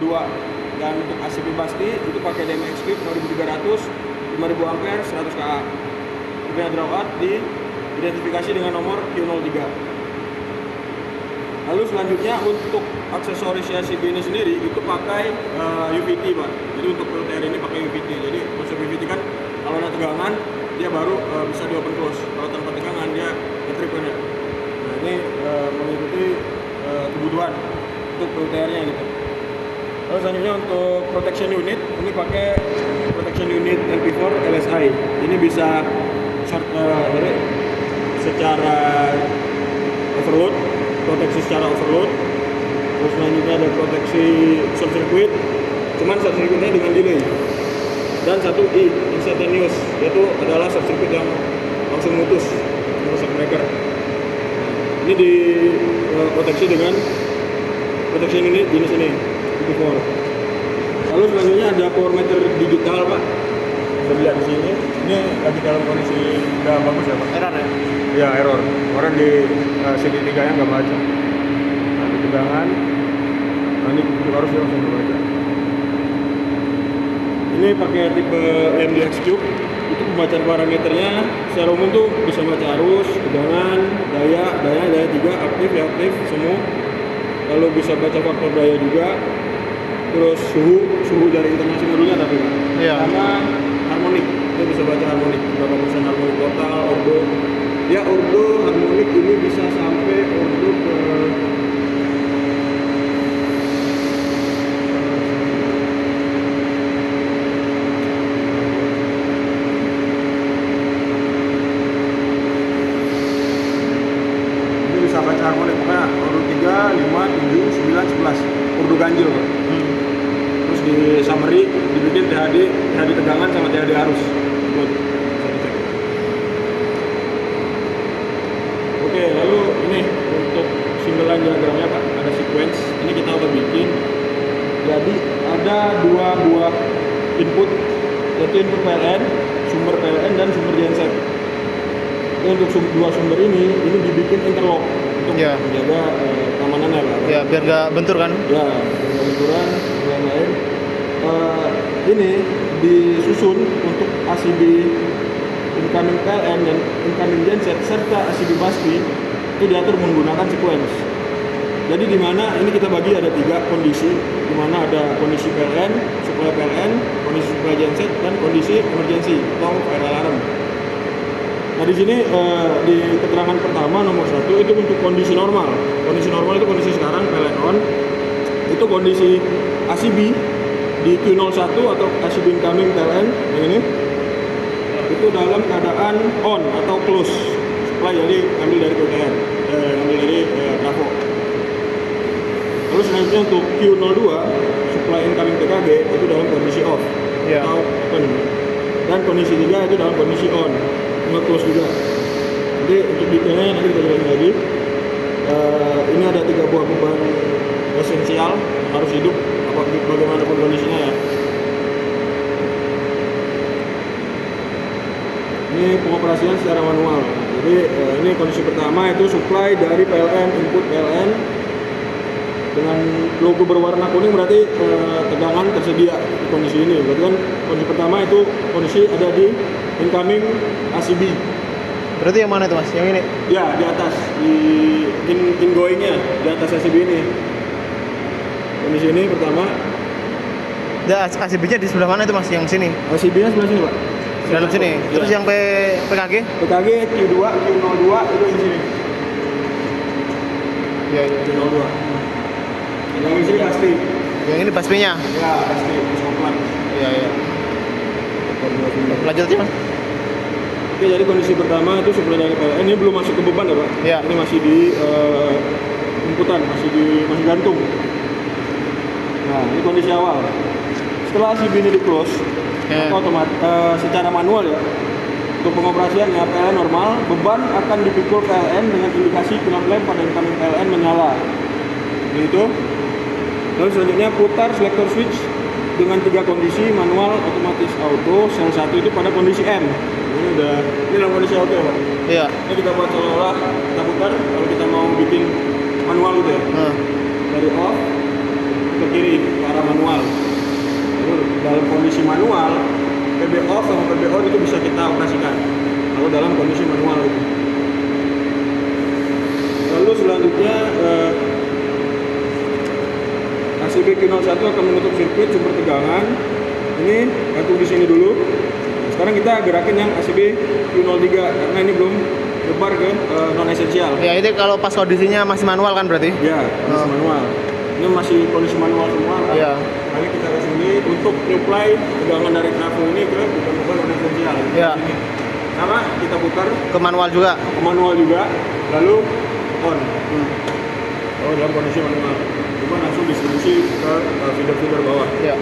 2. Dan untuk ACB pasti itu pakai DMX Cube 2300 5000 ampere 100 kA. Kemudian drawout diidentifikasi dengan nomor Q03. Lalu selanjutnya untuk aksesoris CB ini sendiri itu pakai UVT, Pak. Jadi untuk PLTR ini pakai UVT. Jadi konsep UVT kan kalau ada tegangan dia baru bisa di open close. Kalau tanpa tegangan dia nge-trip kan ya. Nah, ini mengikuti kebutuhan untuk PLTR-nya gitu. Lalu selanjutnya untuk protection unit ini pakai protection unit LP4 LSI. Ini bisa secara overload, proteksi secara overload. Terus selanjutnya ada proteksi short circuit, cuman short circuitnya dengan delay. Dan satu instantaneous, yaitu adalah short circuit yang langsung mutus merusak breaker. Ini diproteksi dengan protection unit jenis ini, LP4. Lalu selanjutnya ada power meter digital, Pak. Bisa dilihat di sini. Ini lagi dalam kondisi nggak bagus ya, Pak. Error ya? Ya, error. Orang di CD3-nya nggak baca. Nah, di tegangan, ini harus langsung baca. Ini pakai tipe MDX Cube. Itu pembacaan parameternya secara umum tuh bisa baca arus, tegangan, daya 3, aktif semua. Lalu bisa baca faktor daya juga. Terus suhu dari internasi modulnya tapi iya. Sama harmonik, dia bisa baca harmonik berapa persen harmonik total, ordo. Ya ordo harmonik ini bisa sampai ordo ke ini bisa baca harmonik pokoknya ordo 3, 5, 7, 9, 11 ordo ganjil, Pak. Terus di summary dibikin THD tegangan sama THD arus. Oke, lalu ini untuk single line diagramnya, Pak, ada sequence. Ini kita udah bikin. Jadi ada 2 buah input, yaitu input PLN, sumber PLN dan sumber genset. Untuk dua sumber ini dibikin interlock untuk menjaga keamanannya, Pak. Ya, biar nggak bentur kan? Ya, benturan dan lain-lain. Ini disusun untuk ACB incoming PLN dan incoming genset serta ACB busby itu diatur menggunakan sequence. Jadi di mana ini kita bagi ada 3 kondisi, di mana ada kondisi PLN, supply PLN, kondisi supply genset dan kondisi emergency atau fire alarm. Nah di sini di keterangan pertama nomor 1 itu untuk kondisi normal. Kondisi normal itu kondisi sekarang PLN on. Itu kondisi ACB di Q01 atau ACB incoming PLN yang ini itu dalam keadaan on atau close supply, jadi ambil dari PTR, ambil dari trafo. Terus selanjutnya untuk Q02 supply incoming PKG itu dalam kondisi off atau open, dan kondisi 3 itu dalam kondisi on, nggak close juga. Jadi untuk detailnya nanti kita jelasin lagi. Ini ada 3 buah beban esensial harus hidup bagaimanapun kondisinya ya. Ini pengoperasian secara manual. Jadi ini kondisi pertama itu supply dari PLN, input PLN dengan logo berwarna kuning, berarti tegangan tersedia di kondisi ini. Berarti kan kondisi pertama itu kondisi ada di incoming ACB. Berarti yang mana itu, Mas? Yang ini? Ya, di atas, di ingoingnya di atas ACB ini. Kondisi ini pertama. ACB-nya di sebelah mana itu, Mas? Yang sini? ACB-nya sebelah sini, Pak. Dalam sini. Terus yang PKG? PKG Q2, Q02 itu di sini. Iya. Q02. Yang di sini pasti. Yang ini busby-nya? Ya, pasti. Soplan. Iya. Lanjut aja, Mas. Oke, jadi kondisi pertama itu supply dari PLN. Ini belum masuk ke beban ya, Pak? Iya. Ini masih di inputan, masih gantung. Nah, ini kondisi awal. Setelah ACB ini di close, otomatis secara manual ya, untuk pengoperasiannya PLN normal, beban akan dipikul PLN dengan indikasi lampu lamp pada incoming PLN menyala. Gitu. Lalu selanjutnya putar selector switch dengan 3 kondisi, manual, otomatis, auto. Sel 1 itu pada kondisi M. Ini dalam kondisi auto ya, Pak? Iya. Ini kita buat seolah-olah kita putar kalau kita mau bikin manual gitu ya. Dari off ke kiri ke arah manual. manual, PB off sama PB on itu bisa kita operasikan kalau dalam kondisi manual itu. Lalu selanjutnya ACB Q01 akan menutup sirkuit sumber tegangan. Ini gantung di sini dulu. Sekarang kita gerakin yang ACB Q03 karena ini belum nyebar ke non esensial. Ya itu kalau pas kondisinya masih manual kan berarti? Ya, masih manual. Ini masih kondisi manual semua kan? Iya. Kali kita ke sini untuk supply tegangan dari trafo ini ke bukan non esensial. Iya. Sama kita putar Ke manual juga? ke manual juga, lalu on. Oh, dalam kondisi manual. Cuma langsung distribusi ke feeder-feeder bawah. Iya.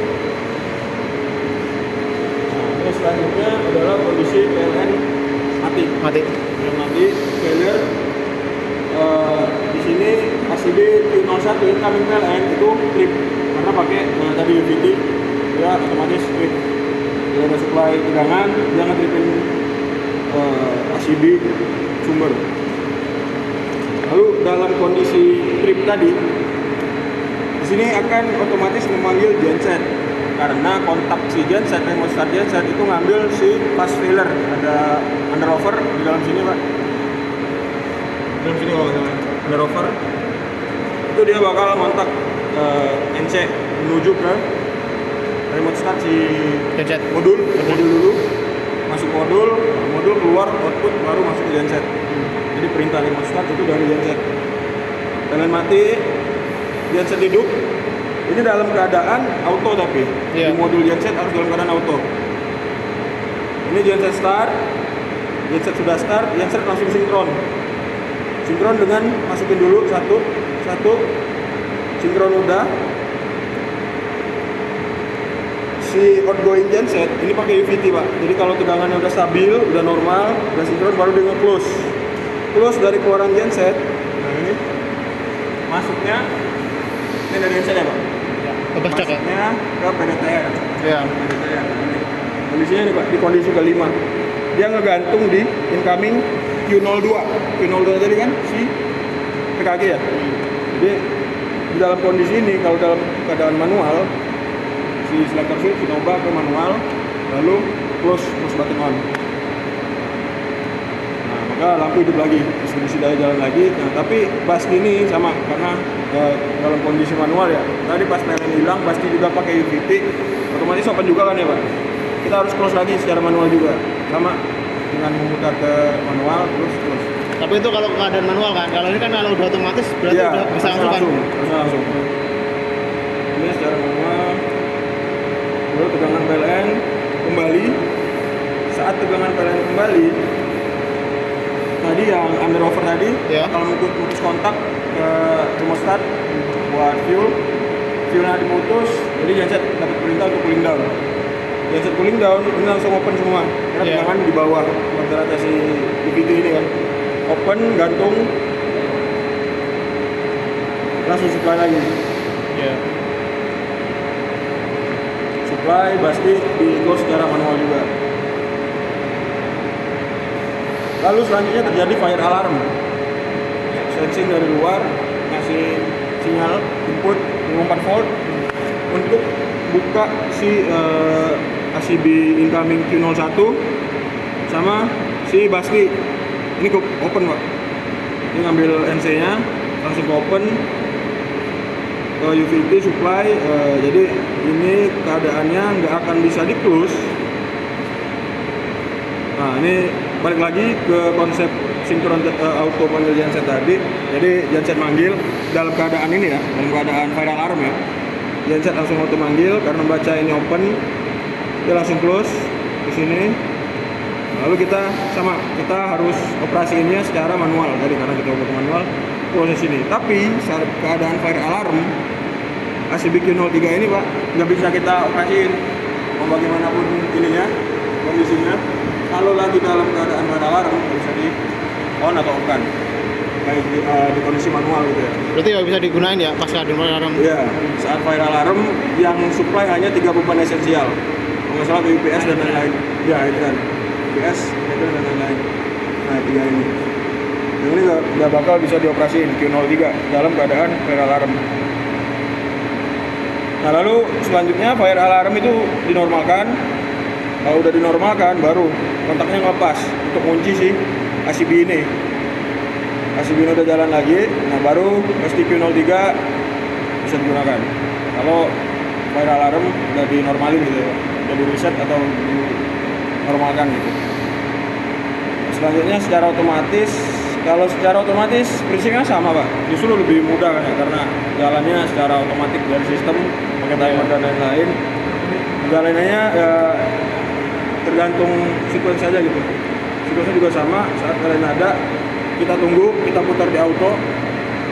Nah, terus selanjutnya adalah kondisi PLN mati. Mati. Yang mati, failure. Di sini ACB Q01 incoming PLN itu trip karena pakai tadi UVT, dia otomatis trip. Dia ada supply tegangan, dia nge-tripin ACB sumber. Lalu dalam kondisi trip tadi, di sini akan otomatis memanggil genset karena kontak si genset, remote start genset itu ngambil si fast failure. Ada underover di dalam sini, Pak. Dalam sini kalau nggak salah, underover itu dia bakal kontak NC menuju ke remote start si Genset. modul dulu, masuk modul keluar output baru masuk ke genset. Jadi perintah remote start itu dari genset. PLN mati, genset hidup. Ini dalam keadaan auto tapi Iya. di modul genset harus dalam keadaan auto. Ini genset start, genset sudah start, genset langsung sinkron. Sinkron dengan masukin dulu satu, sinkron udah. Si outgoing genset ini pakai UVT, Pak. Jadi kalau tegangannya udah stabil, udah normal, udah sinkron, baru dia nge-close. Close dari keluaran genset. Nah ini masuknya ini dari genset ya, Pak. Kepecek ya? Masuknya ke PDTR. Iya. PDTR. Kondisinya nih, Pak, di kondisi kelima. Dia ngegantung di incoming Q02. Q02 tadi kan si PKG ya. Jadi di dalam kondisi ini kalau dalam keadaan manual si selector switch kita ubah ke manual, lalu close button on. Nah, maka lampu hidup lagi, distribusi daya jalan lagi. Nah, tapi Basti ini sama karena dalam kondisi manual ya. Tadi pas PLN hilang, Basti juga pakai UVT, otomatis open juga kan ya, Pak. Kita harus close lagi secara manual juga, sama dengan memutar ke manual terus close. Tapi itu kalau keadaan manual kan, kalau ini kan kalau udah otomatis berarti Iya, udah bisa langsung kan? Bisa langsung. Ini secara manual. Lalu tegangan PLN kembali. Saat tegangan PLN kembali, tadi yang underover tadi Ya. kalau putus kontak ke remote start buat fuelnya diputus, jadi genset dapat perintah untuk cooling down. Genset cooling down ini langsung open semua karena Ya. tegangan di bawah rata-rata si UVT ini kan. Open, gantung, langsung supply lagi. Iya. Supply pasti di close secara manual juga. Lalu selanjutnya terjadi fire alarm. Sensing dari luar ngasih sinyal input 24 volt untuk buka si ACB incoming Q01 sama si Basti. Ini ke open, Pak. Ini ngambil NC-nya langsung ke open. UVT supply, jadi ini keadaannya nggak akan bisa di close. Nah ini balik lagi ke konsep sinkron auto panggil genset tadi. Jadi genset manggil dalam keadaan ini ya, dalam keadaan fire alarm ya. Genset langsung auto manggil karena baca ini open, dia langsung close ke sini. Lalu kita harus operasiinnya secara manual tadi karena kita buat manual proses ini. Tapi saat keadaan fire alarm ACB Q03 ini, Pak, nggak bisa kita operasiin mau bagaimanapun ininya kondisinya. Kalau lagi dalam keadaan fire alarm nggak bisa di on atau off kan, kayak di kondisi manual gitu ya. Berarti nggak bisa digunain ya pas keadaan alarm? Iya, saat fire alarm yang supply hanya 3 beban esensial. Kalau nggak salah UPS dan lain-lain. Ya itu kan, UPS, itu dan lain-lain. Nah 3 ini. Yang ini nggak bakal bisa dioperasiin Q03 dalam keadaan fire alarm. Nah lalu selanjutnya fire alarm itu dinormalkan. Kalau udah dinormalkan baru kontaknya ngelepas untuk kunci si ACB ini. ACB ini udah jalan lagi, nah baru STQ03 bisa digunakan. Kalau fire alarm udah dinormalin gitu ya, udah di reset atau dinormalkan gitu. Selanjutnya secara otomatis, kalau secara otomatis prinsipnya sama Pak, justru lebih mudah kan ya, karena jalannya secara otomatis dari sistem pakai timer dan lain-lain. Jalanannya ya tergantung sequence saja gitu. Sequence juga sama, saat kalian ada kita tunggu, kita putar di auto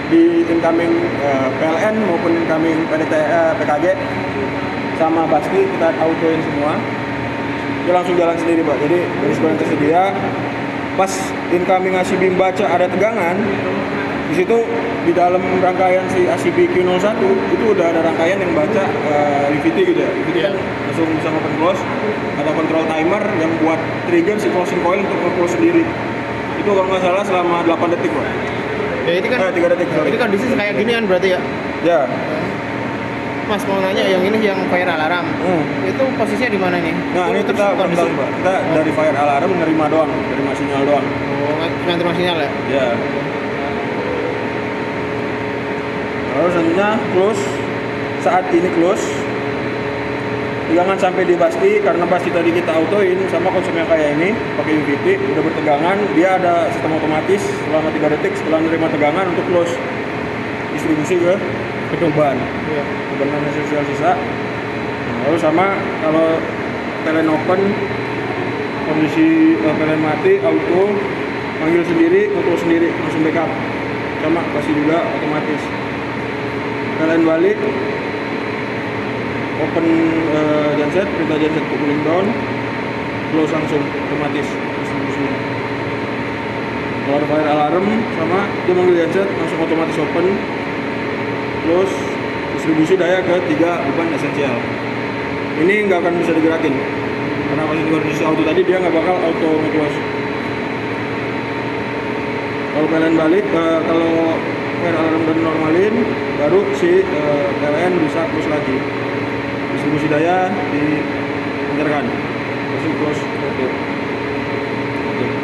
di incoming PLN maupun incoming PKG sama BASKI kita autoin semua. Itu langsung jalan sendiri Pak. Jadi garis baran tersedia. Pas incoming ACB baca ada tegangan, di situ di dalam rangkaian si ACB Q01 itu udah ada rangkaian yang baca VVT gitu ya. VVT kan langsung bisa open close, ada control timer yang buat trigger si closing coil untuk nge-close sendiri. Itu kalau nggak salah selama 8 detik Pak. Ya ini kan 3 detik. Sorry. ini kondisi kayak gini kan berarti ya. Ya. Mas mau nanya yang ini yang fire alarm. Itu posisinya di mana nih? Nah ini kita kondisi. Pak. Kita dari fire alarm nerima doang, nerima sinyal doang. Oh, cuma terima sinyal ya? Ya. Lalu selanjutnya close. Saat ini close. Jangan sampai di BASKI karena BASKI tadi kita autoin sama konsep yang kayak ini pakai UVT udah bertegangan, dia ada sistem otomatis selama 3 detik setelah menerima tegangan untuk close distribusi ke gedung ban. Iya. Benar sisa. Lalu sama kalau PLN open kondisi PLN mati auto panggil sendiri, auto sendiri langsung backup. Sama pasti juga otomatis. PLN balik open genset, perintah genset ke cooling down, close langsung otomatis distribusinya. Kalau ada fire alarm sama dia manggil genset langsung otomatis open, close, distribusi daya ke 3 beban esensial. Ini nggak akan bisa digerakin karena pas di kondisi auto tadi dia nggak bakal auto nge-close. Kalau PLN balik, kalau fire alarm udah normalin, baru si PLN bisa close lagi. Distribusi daya diinterkan, langsung close auto.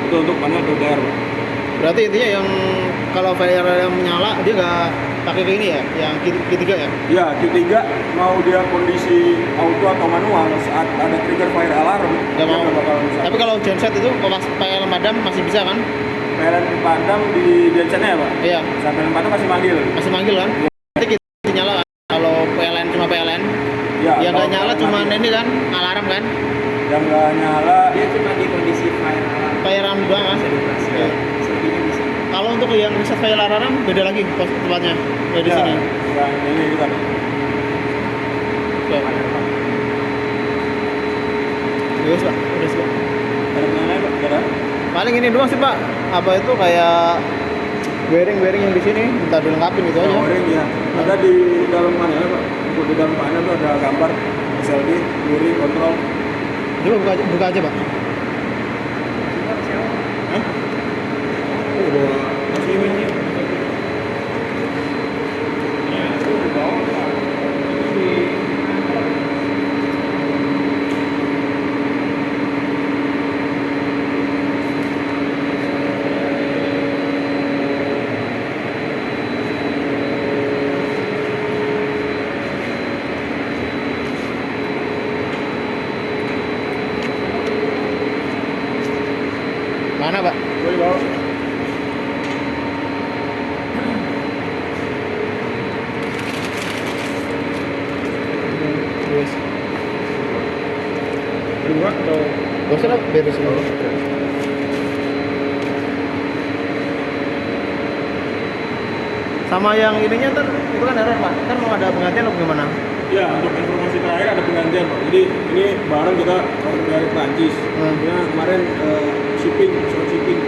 Itu untuk panel PTR. Berarti intinya yang kalau fire alarm menyala dia nggak pakai ke ini ya, yang Q3 ya? Ya, Q3 mau dia kondisi auto atau manual saat ada trigger fire alarm Nggak dia mau. nggak bakal bisa. Tapi kalau genset itu kalau pas PLN padam masih bisa kan? PLN padam di gensetnya ya Pak? Iya. Saat PLN padam masih manggil. Masih manggil kan? Berarti kita nyala kan? Kalau PLN cuma PLN. Ya, Yang nggak kalau nyala PLN cuma manggil. ini kan, alarm kan? Yang nggak nyala Dia cuma di kondisi fire alarm Fire alarm doang kan? ya. Selebihnya bisa. Kalau untuk yang reset fire alarm beda lagi pos tempatnya. Kayak di ya, sini. yang ini kita Oke. Yes, Pak. Udah sih, Pak. ada penanya Pak? Ada? Paling ini doang sih, Pak. Apa itu kayak bearing yang di sini minta dilengkapin gitu aja. Wiring ya. Ada di dalam panel Pak. Untuk di dalam panel tuh ada gambar SLD, luri, kontrol. Coba buka aja, Pak. Hah? Oh, udah masih ini. Mana, Pak? Boleh bawa. Yes. Dua atau Gak usah lah, beres dulu. Sama yang ininya ntar, itu kan error Pak. Ntar mau ada penggantian atau gimana? ya, untuk informasi terakhir ada penggantian Pak. Jadi ini barang kita order dari Prancis. Hmm. Ya, kemarin shipping, short shipping